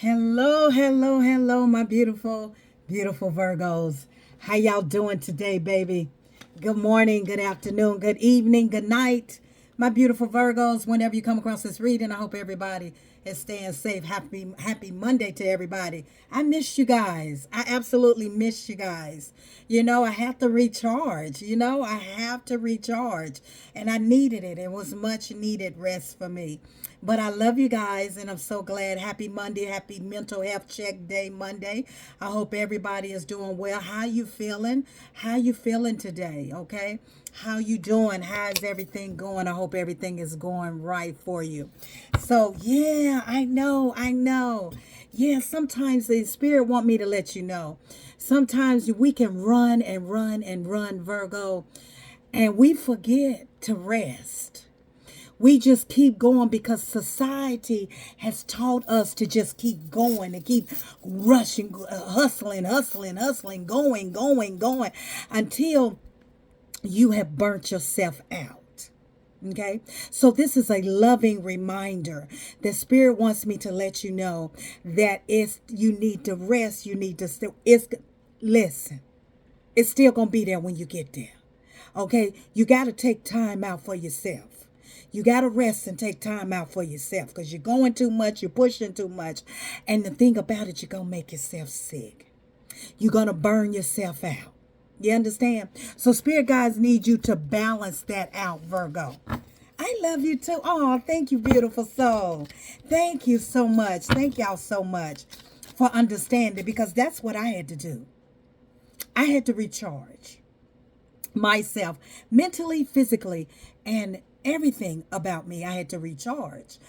Hello, hello, hello, my beautiful, beautiful Virgos. How y'all doing today, baby? Good morning, good afternoon, good evening, good night. My beautiful Virgos, whenever you come across this reading, I hope everybody is staying safe. Happy Monday to everybody. I miss you guys. I absolutely miss you guys. I have to recharge. I have to recharge. And I needed it. It was much needed rest for me. But I love you guys, and I'm so glad. Happy Monday, happy mental health check day Monday. I hope everybody is doing well. How you feeling? How you feeling today? Okay, how you doing? How's everything going? I hope everything is going right for you. So yeah, I know. Yeah, sometimes the spirit want me to let you know. Sometimes we can run and run and run, Virgo, and we forget to rest. We just keep going because society has taught us to just keep going and keep rushing, hustling, going until you have burnt yourself out. Okay, so this is a loving reminder. The spirit wants me to let you know that you need to rest. You need to still. Listen. It's still gonna be there when you get there. Okay, you got to take time out for yourself. You got to rest and take time out for yourself because you're going too much, you're pushing too much. And the thing about it, you're going to make yourself sick. You're going to burn yourself out. You understand? So spirit guides need you to balance that out, Virgo. I love you too. Oh, thank you, beautiful soul. Thank you so much. Thank y'all so much for understanding because that's what I had to do. I had to recharge myself mentally, physically, and everything about me. I had to recharge.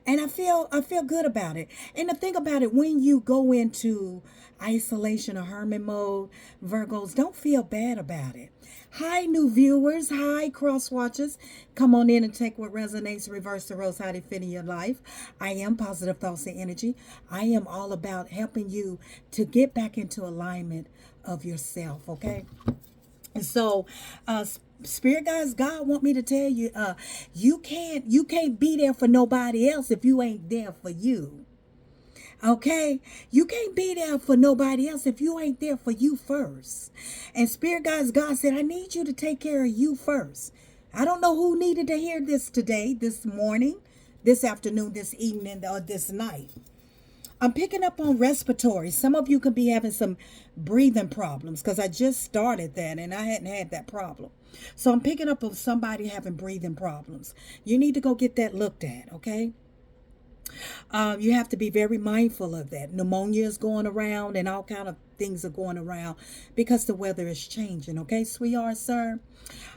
And I feel good about it. And the thing about it, when you go into isolation or hermit mode, Virgos, don't feel bad about it. Hi, new viewers. Hi, cross watchers. Come on in and take what resonates, reverse the roles, how they fit in your life. I am Positive Thoughts and Energy. I am all about helping you to get back into alignment of yourself, okay? And so, spirit guys, God want me to tell you, you can't be there for nobody else if you ain't there for you. Okay, you can't be there for nobody else if you ain't there for you first. And spirit guys, God said, I need you to take care of you first. I don't know who needed to hear this today, this morning, this afternoon, this evening, or this night. I'm picking up on respiratory. Some of you could be having some breathing problems because I just started that and I hadn't had that problem. So I'm picking up on somebody having breathing problems. You need to go get that looked at, okay? You have to be very mindful of that. Pneumonia is going around and all kind of things are going around because the weather is changing, okay, sweetheart, sir?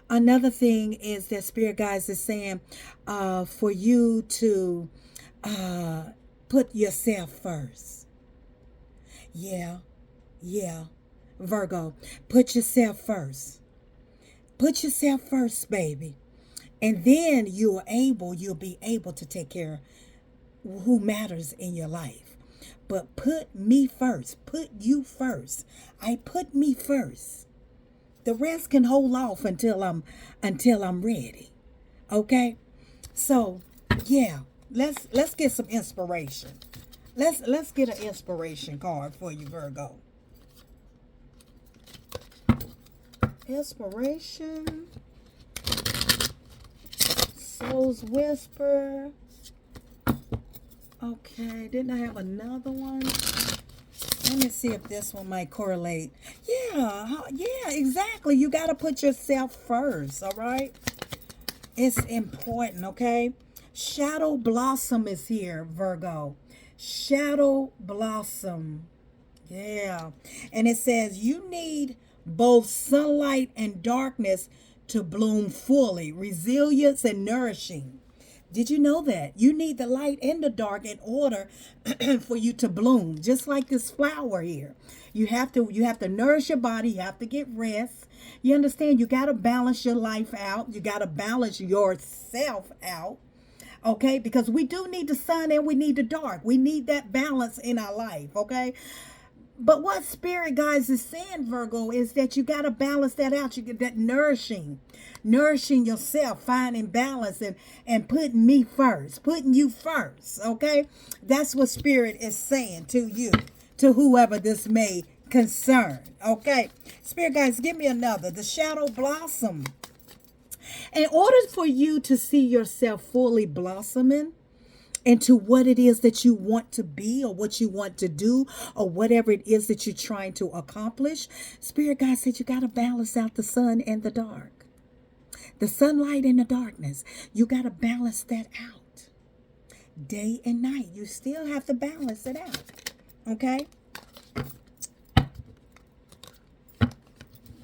Another thing is that Spirit Guides is saying for you to put yourself first. Yeah, yeah. Virgo, put yourself first. Put yourself first, baby. And then you'll be able to take care of who matters in your life. But put me first. Put you first. I put me first. The rest can hold off until I'm ready. Okay? So, yeah. Let's get some inspiration. Let's get an inspiration card for you, Virgo. Inspiration. Soul's Whisper. Okay, didn't I have another one? Let me see if this one might correlate. Yeah, exactly. You got to put yourself first, all right? It's important, okay? Shadow Blossom is here, Virgo. Shadow Blossom. Yeah. And it says you need both sunlight and darkness to bloom fully, resilience and nourishing. Did you know that? You need the light and the dark in order for you to bloom, just like this flower here. You have to nourish your body, you have to get rest. You understand? You got to balance your life out. You got to balance yourself out. Okay? Because we do need the sun and we need the dark. We need that balance in our life, okay? But what spirit guys is saying, Virgo, is that you got to balance that out. You get that nourishing yourself, finding balance and putting me first, putting you first. Okay. That's what spirit is saying to you, to whoever this may concern. Okay. Spirit guys, give me another. The shadow blossom. In order for you to see yourself fully blossoming into what it is that you want to be or what you want to do or whatever it is that you're trying to accomplish, Spirit God said you got to balance out the sun and the dark, the sunlight and the darkness. You got to balance that out day and night. You still have to balance it out. Okay.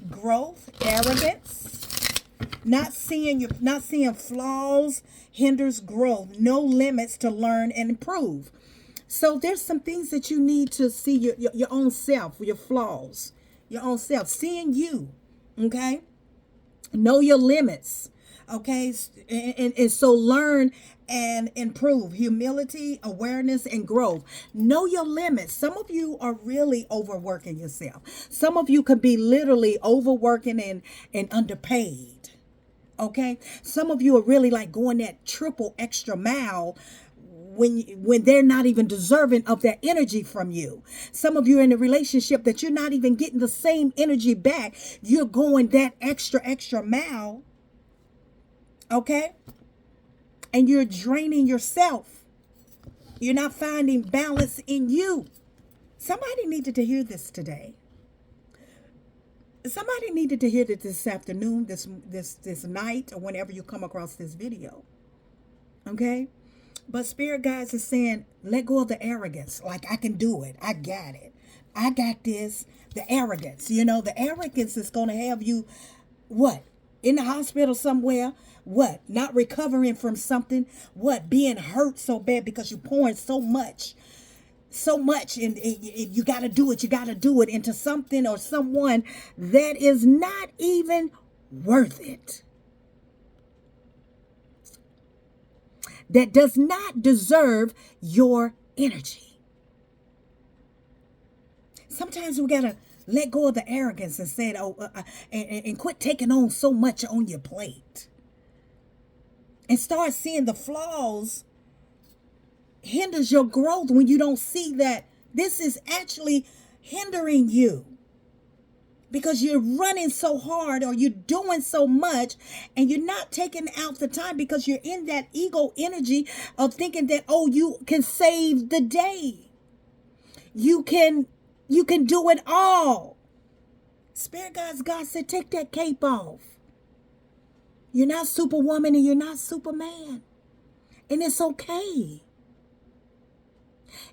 Growth, arrogance. Not seeing flaws hinders growth. No limits to learn and improve. So there's some things that you need to see your own self, your flaws, your own self, seeing you. Okay. Know your limits. Okay. And so learn and improve. Humility, awareness, and growth. Know your limits. Some of you are really overworking yourself. Some of you could be literally overworking and underpaid. Okay. Some of you are really like going that triple extra mile when they're not even deserving of that energy from you. Some of you are in a relationship that you're not even getting the same energy back. You're going that extra mile. Okay. And you're draining yourself. You're not finding balance in you. Somebody needed to hear this today. Somebody needed to hear this afternoon, this night, or whenever you come across this video. Okay? But Spirit Guides is saying, let go of the arrogance. Like, I can do it. I got it. I got this. The arrogance. The arrogance is going to have you, what? In the hospital somewhere. What? Not recovering from something. What? Being hurt so bad because you're pouring so much, and you got to do it into something or someone that is not even worth it, that does not deserve your energy. Sometimes we got to let go of the arrogance and say, and quit taking on so much on your plate and start seeing the flaws hinders your growth when you don't see that this is actually hindering you because you're running so hard or you're doing so much and you're not taking out the time because you're in that ego energy of thinking that, oh, you can save the day. You can do it all. Spirit guides, God said, take that cape off. You're not Superwoman and you're not Superman. And it's okay.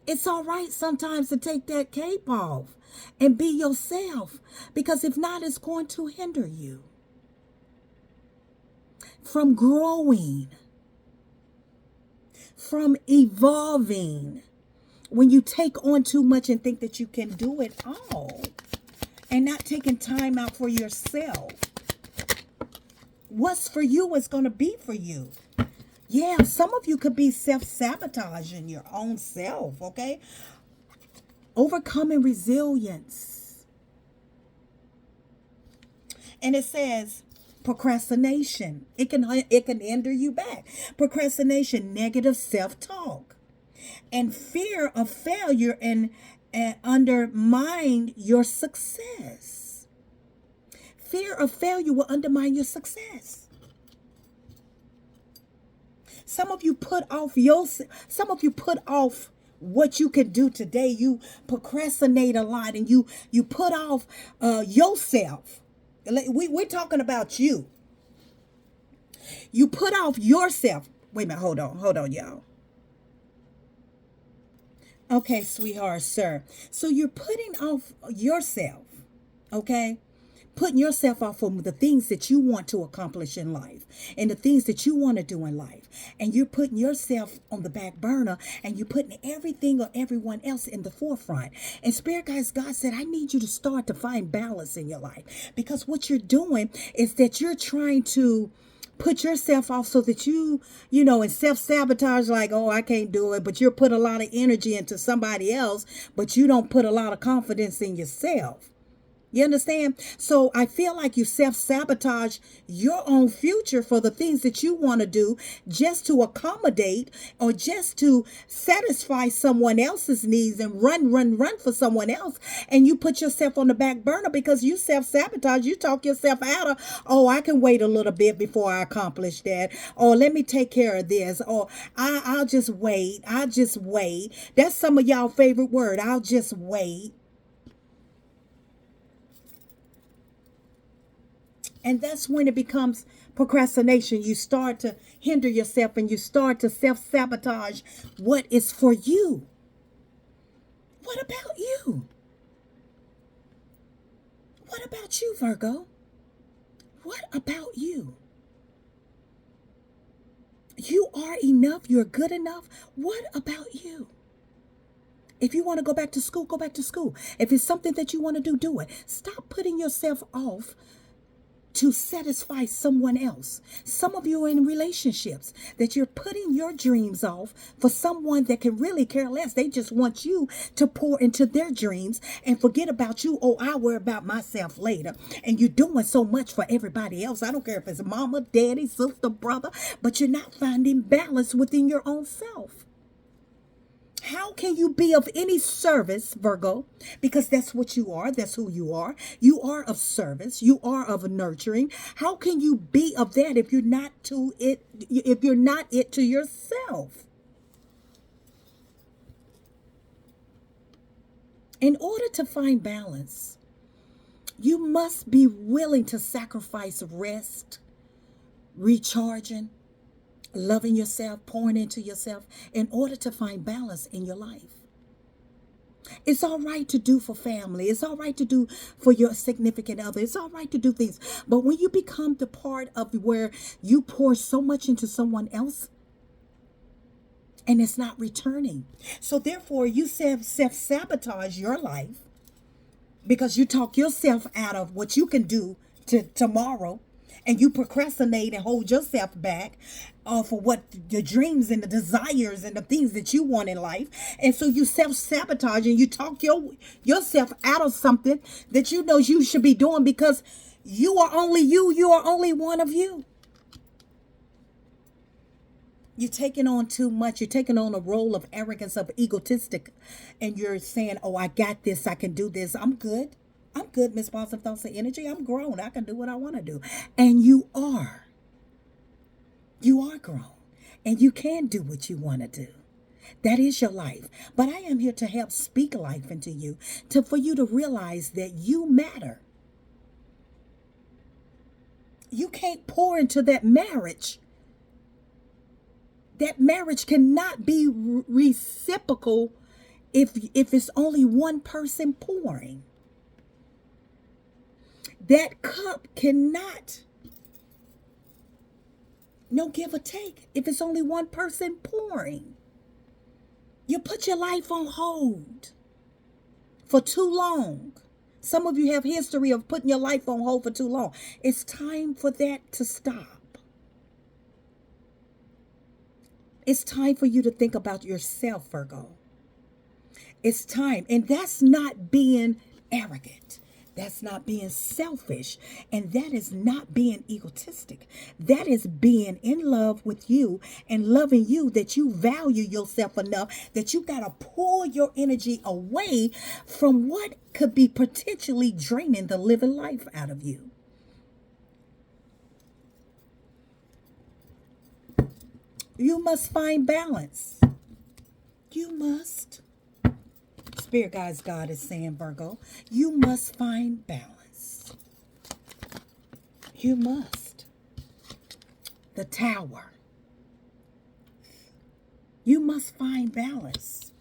It's all right sometimes to take that cape off and be yourself, because if not, it's going to hinder you from growing, from evolving. When you take on too much and think that you can do it all and not taking time out for yourself. What's for you is going to be for you. Yeah, some of you could be self-sabotaging your own self, okay? Overcoming resilience. And it says procrastination. It can hinder you back. Procrastination, negative self-talk, and fear of failure and undermine your success. Fear of failure will undermine your success. Some of you put off what you can do today. You procrastinate a lot and you put off yourself. We're talking about you. You put off yourself. Wait a minute, hold on, y'all. Okay, sweetheart, sir. So you're putting off yourself, okay? Putting yourself off from the things that you want to accomplish in life and the things that you want to do in life. And you're putting yourself on the back burner and you're putting everything or everyone else in the forefront. And Spirit Guides, God said, I need you to start to find balance in your life, because what you're doing is that you're trying to put yourself off so that you know, and self-sabotage, like, oh, I can't do it, but you'll put a lot of energy into somebody else, but you don't put a lot of confidence in yourself. You understand? So I feel like you self-sabotage your own future for the things that you want to do just to accommodate or just to satisfy someone else's needs and run for someone else. And you put yourself on the back burner because you self-sabotage. You talk yourself out of, oh, I can wait a little bit before I accomplish that. Or let me take care of this. Or I'll just wait. I'll just wait. That's some of y'all favorite word. I'll just wait. And that's when it becomes procrastination. You start to hinder yourself and you start to self-sabotage what is for you. What about you? What about you, Virgo? What about you? You are enough. You're good enough. What about you? If you want to go back to school, go back to school. If it's something that you want to do, do it. Stop putting yourself off to satisfy someone else. Some of you are in relationships that you're putting your dreams off for someone that can really care less. They just want you to pour into their dreams and forget about you. Oh, I'll worry about myself later. And you're doing so much for everybody else. I don't care if it's mama, daddy, sister, brother, but you're not finding balance within your own self. How can you be of any service, Virgo? Because that's what you are. That's who you are. You are of service. You are of nurturing. How can you be of that if you're not to it, if you're not it to yourself? In order to find balance, you must be willing to sacrifice rest, recharging, loving yourself, pouring into yourself in order to find balance in your life. It's all right to do for family. It's all right to do for your significant other. It's all right to do things. But when you become the part of where you pour so much into someone else and it's not returning. So therefore you self-sabotage your life because you talk yourself out of what you can do to tomorrow. And you procrastinate and hold yourself back for what the dreams and the desires and the things that you want in life. And so you self-sabotage and you talk yourself out of something that you know you should be doing because you are only you. You are only one of you. You're taking on too much. You're taking on a role of arrogance, of egotistic. And you're saying, oh, I got this. I can do this. I'm good. I'm good, Miss Positive Thoughts and Energy. I'm grown. I can do what I want to do. And you are. You are grown. And you can do what you want to do. That is your life. But I am here to help speak life into you, for you to realize that you matter. You can't pour into that marriage. That marriage cannot be reciprocal if it's only one person pouring. That cup cannot, no give or take, if it's only one person pouring. You put your life on hold for too long. Some of you have history of putting your life on hold for too long. It's time for that to stop. It's time for you to think about yourself, Virgo. It's time. And that's not being arrogant. That's not being selfish. And that is not being egotistic. That is being in love with you and loving you, that you value yourself enough that you got to pull your energy away from what could be potentially draining the living life out of you. You must find balance. You must. Spirit guides, God is saying, Virgo, you must find balance. You must. The Tower. You must find balance.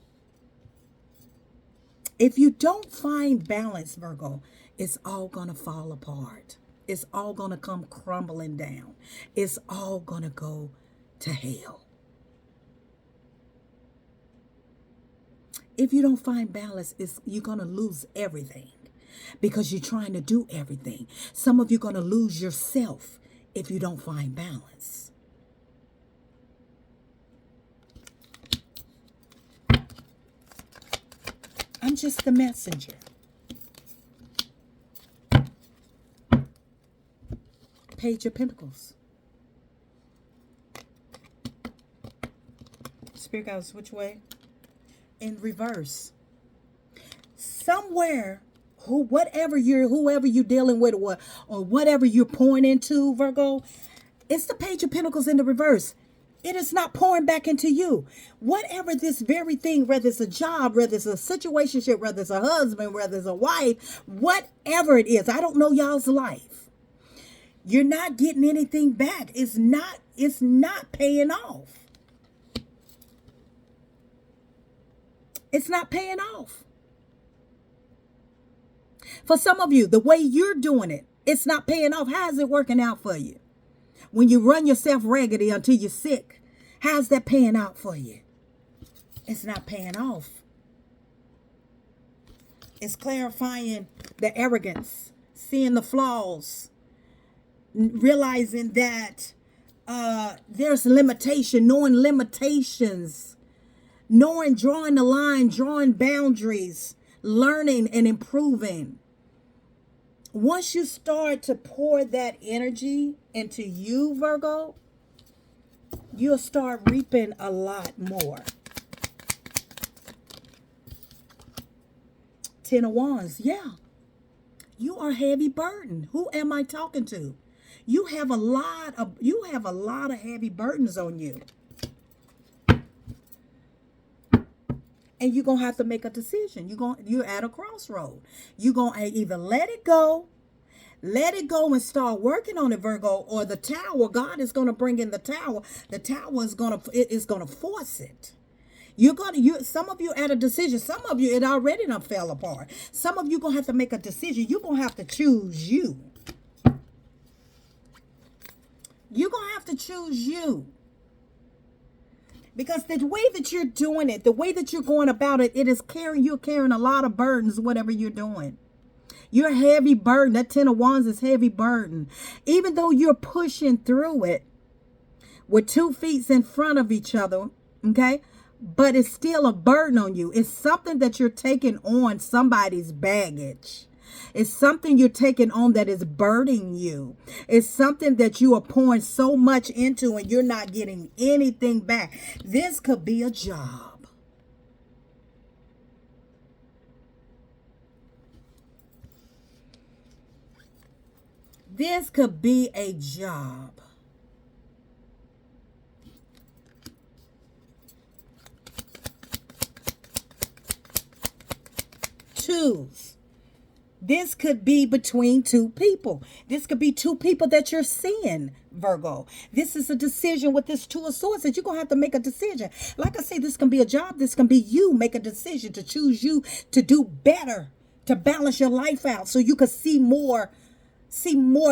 If you don't find balance, Virgo, it's all going to fall apart. It's all going to come crumbling down. It's all going to go to hell. If you don't find balance, you're going to lose everything because you're trying to do everything. Some of you are going to lose yourself if you don't find balance. I'm just the messenger. Page of Pentacles. Spirit guides which way? In reverse. Somewhere, whoever you're dealing with, or whatever you're pouring into, Virgo, it's the Page of Pentacles in the reverse. It is not pouring back into you. Whatever this very thing, whether it's a job, whether it's a situationship, whether it's a husband, whether it's a wife, whatever it is, I don't know y'all's life. You're not getting anything back. It's not paying off. It's not paying off. For some of you, the way you're doing it, it's not paying off. How's it working out for you? When you run yourself raggedy until you're sick, how's that paying out for you? It's not paying off. It's clarifying the arrogance, seeing the flaws, realizing that there's limitation, knowing limitations, knowing, drawing the line, drawing boundaries, learning and improving. Once you start to pour that energy into you, Virgo, you'll start reaping a lot more. 10 of Wands, yeah. You are heavy burden. Who am I talking to? You have a lot of heavy burdens on you. And you're going to have to make a decision. You're at a crossroad. You're going to either let it go and start working on it, Virgo, or the tower, God is going to bring in the tower. The tower is going to force it. Some of you at a decision. Some of you, it already done fell apart. Some of you going to have to make a decision. You're going to have to choose you. You're going to have to choose you. Because the way that you're doing it, the way that you're going about it, you're carrying a lot of burdens, whatever you're doing. You're a heavy burden. That 10 of Wands is heavy burden. Even though you're pushing through it with 2 feet in front of each other, okay? But it's still a burden on you. It's something that you're taking on somebody's baggage. It's something you're taking on that is burdening you. It's something that you are pouring so much into and you're not getting anything back. This could be a job. This could be a job. Choose. This could be between 2 people. This could be 2 people that you're seeing, Virgo. This is a decision with this 2 of Swords that you're going to have to make a decision. Like I say, this can be a job. This can be you make a decision to choose you to do better, to balance your life out so you can see more.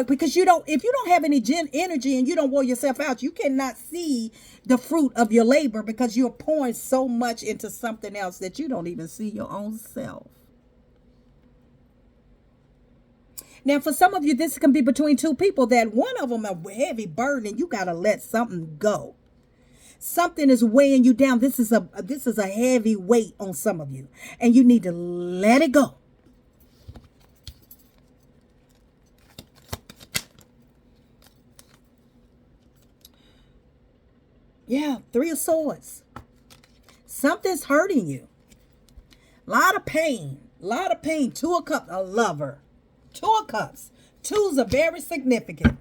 Because if you don't have any energy and you don't wear yourself out, you cannot see the fruit of your labor because you're pouring so much into something else that you don't even see your own self. Now, for some of you, this can be between 2 people that one of them a heavy burden and you got to let something go. Something is weighing you down. This is a heavy weight on some of you and you need to let it go. Yeah, 3 of Swords. Something's hurting you. A lot of pain. 2 of Cups, a lover. 2 of Cups. 2s are very significant.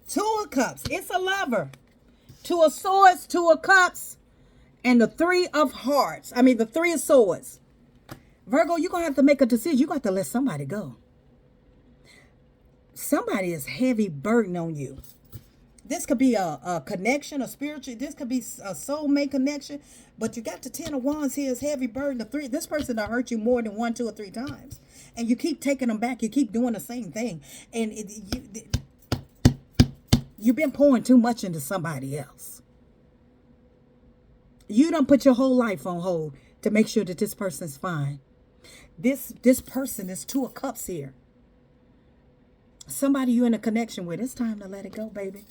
2 of Cups. It's a lover. 2 of Swords, 2 of Cups, and the 3 of Hearts. The 3 of Swords. Virgo, you're going to have to make a decision. You're going to have to let somebody go. Somebody is heavy burden on you. This could be a connection, a spiritual. This could be a soulmate connection. But you got the 10 of Wands here is heavy burden. This person will hurt you more than 1, 2, or 3 times. And you keep taking them back. You keep doing the same thing. And you've been pouring too much into somebody else. You done put your whole life on hold to make sure that this person's fine. This person is 2 of Cups here. Somebody you're in a connection with, it's time to let it go, baby.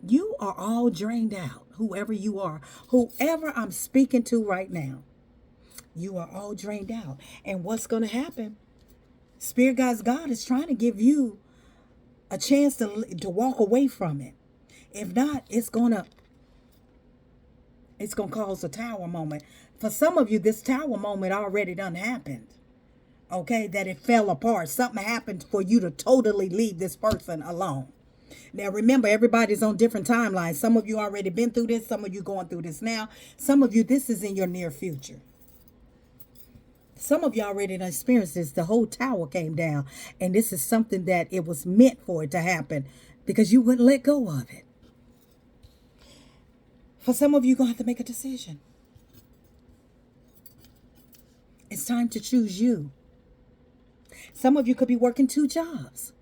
You are all drained out, whoever you are, whoever I'm speaking to right now. You are all drained out. And what's going to happen? Spirit God's God is trying to give you a chance to walk away from it. If not, it's gonna cause a tower moment. For some of you, this tower moment already done happened. Okay, that it fell apart. Something happened for you to totally leave this person alone. Now remember, everybody's on different timelines. Some of you already been through this. Some of you going through this now. Some of you, this is in your near future. Some of you already done experienced this. The whole tower came down. And this is something that it was meant for it to happen because you wouldn't let go of it. For some of you, you're going to have to make a decision. It's time to choose you. Some of you could be working 2 jobs.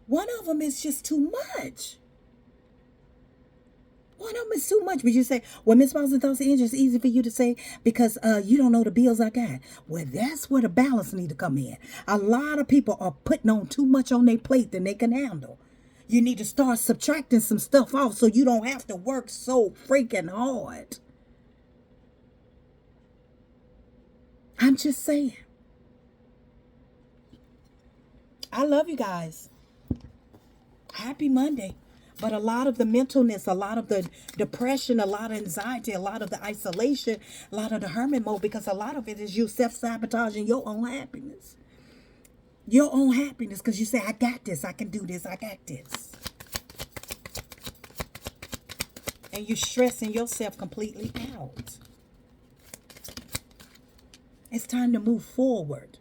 One of them is just too much. One of them is too much. But you say, well, Miss Boston thought it's just easy for you to say because you don't know the bills I got. Well, that's where the balance need to come in. A lot of people are putting on too much on their plate than they can handle. You need to start subtracting some stuff off so you don't have to work so freaking hard. I'm just saying. I love you guys. Happy Monday. But a lot of the mentalness, a lot of the depression, a lot of anxiety, a lot of the isolation, a lot of the hermit mode, because a lot of it is you self-sabotaging your own happiness. Your own happiness, because you say, I got this, I can do this, I got this. And you're stressing yourself completely out. It's time to move forward.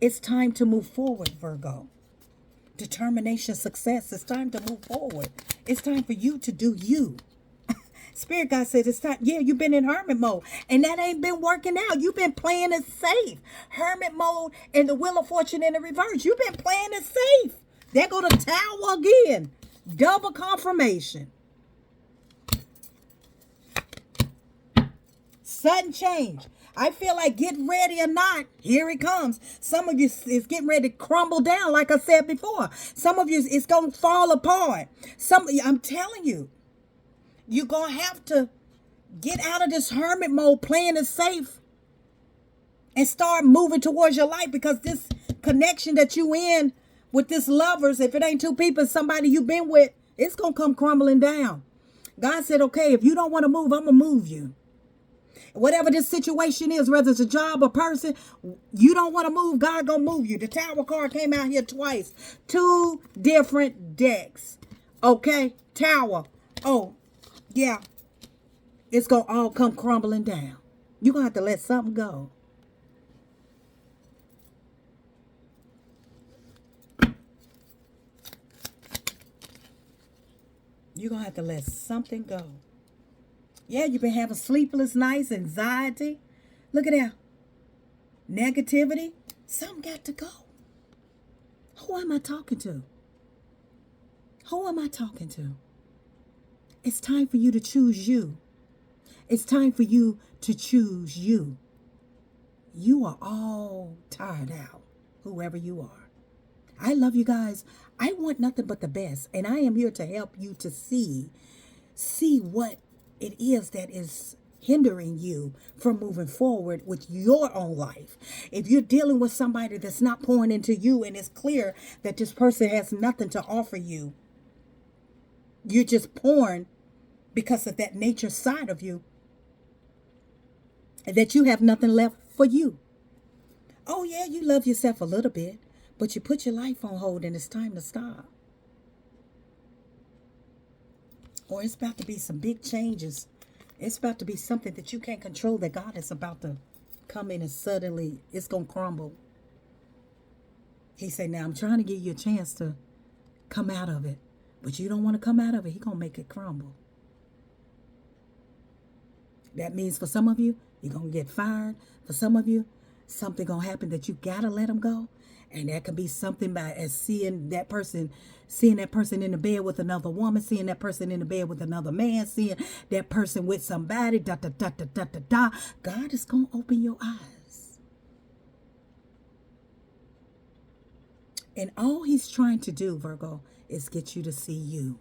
It's time to move forward, Virgo. Determination, success. It's time to move forward. It's time for you to do you. Spirit God says it's time. Yeah, you've been in hermit mode. And that ain't been working out. You've been playing it safe. Hermit mode and the Wheel of Fortune in the reverse. You've been playing it safe. There go the Tower again. Double confirmation. Sudden change. I feel like get ready or not, here it comes. Some of you is getting ready to crumble down, like I said before. Some of you it's going to fall apart. I'm telling you, you're going to have to get out of this hermit mode, playing it safe, and start moving towards your life, because this connection that you in with this lovers, if it ain't 2 people, somebody you've been with, it's going to come crumbling down. God said, okay, if you don't want to move, I'm going to move you. Whatever this situation is, whether it's a job or person, you don't want to move, God gonna move you. The Tower card came out here twice. 2 different decks. Okay? Tower. Oh, yeah. It's gonna all come crumbling down. You're gonna have to let something go. You're gonna have to let something go. Yeah, you've been having sleepless nights, anxiety. Look at that. Negativity. Something got to go. Who am I talking to? Who am I talking to? It's time for you to choose you. It's time for you to choose you. You are all tired out, whoever you are. I love you guys. I want nothing but the best. And I am here to help you to see what it is that is hindering you from moving forward with your own life. If you're dealing with somebody that's not pouring into you and it's clear that this person has nothing to offer you, you're just pouring because of that nature side of you, and that you have nothing left for you. Oh yeah, you love yourself a little bit, but you put your life on hold and it's time to stop. Or it's about to be some big changes. It's about to be something that you can't control, that God is about to come in and suddenly it's going to crumble. He said, now I'm trying to give you a chance to come out of it. But you don't want to come out of it. He's going to make it crumble. That means for some of you, you're going to get fired. For some of you, something going to happen that you got to let them go. And that could be something by as seeing that person in the bed with another woman, seeing that person in the bed with another man, seeing that person with somebody, da, da, da, da, da, da, da. God is going to open your eyes. And all he's trying to do, Virgo, is get you to see you.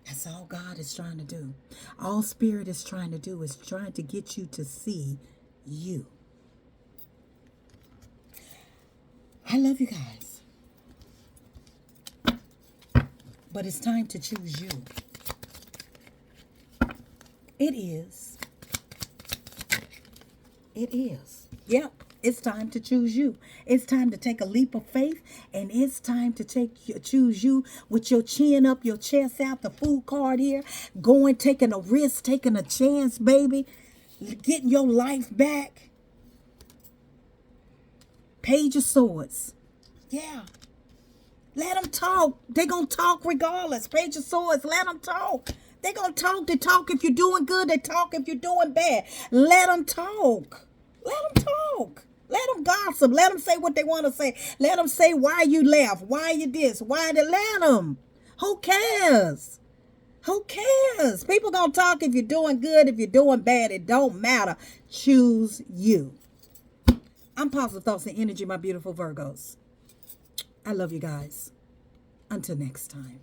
That's all God is trying to do. All Spirit is trying to do is trying to get you to see you. I love you guys. But it's time to choose you. It is. It is. Yep. It's time to choose you. It's time to take a leap of faith, and it's time to choose you with your chin up, your chest out, the food card here, going, taking a risk, taking a chance, baby, getting your life back. Page of Swords. Yeah. Let them talk. They're going to talk regardless. Page of Swords, let them talk. They're going to talk. They talk if you're doing good. They talk if you're doing bad. Let them talk. Let them talk. Let them gossip. Let them say what they want to say. Let them say why you left, why you this, why they let them. Who cares? Who cares? People going to talk if you're doing good, if you're doing bad. It don't matter. Choose you. I'm Positive Thoughts and Energy, my beautiful Virgos. I love you guys. Until next time.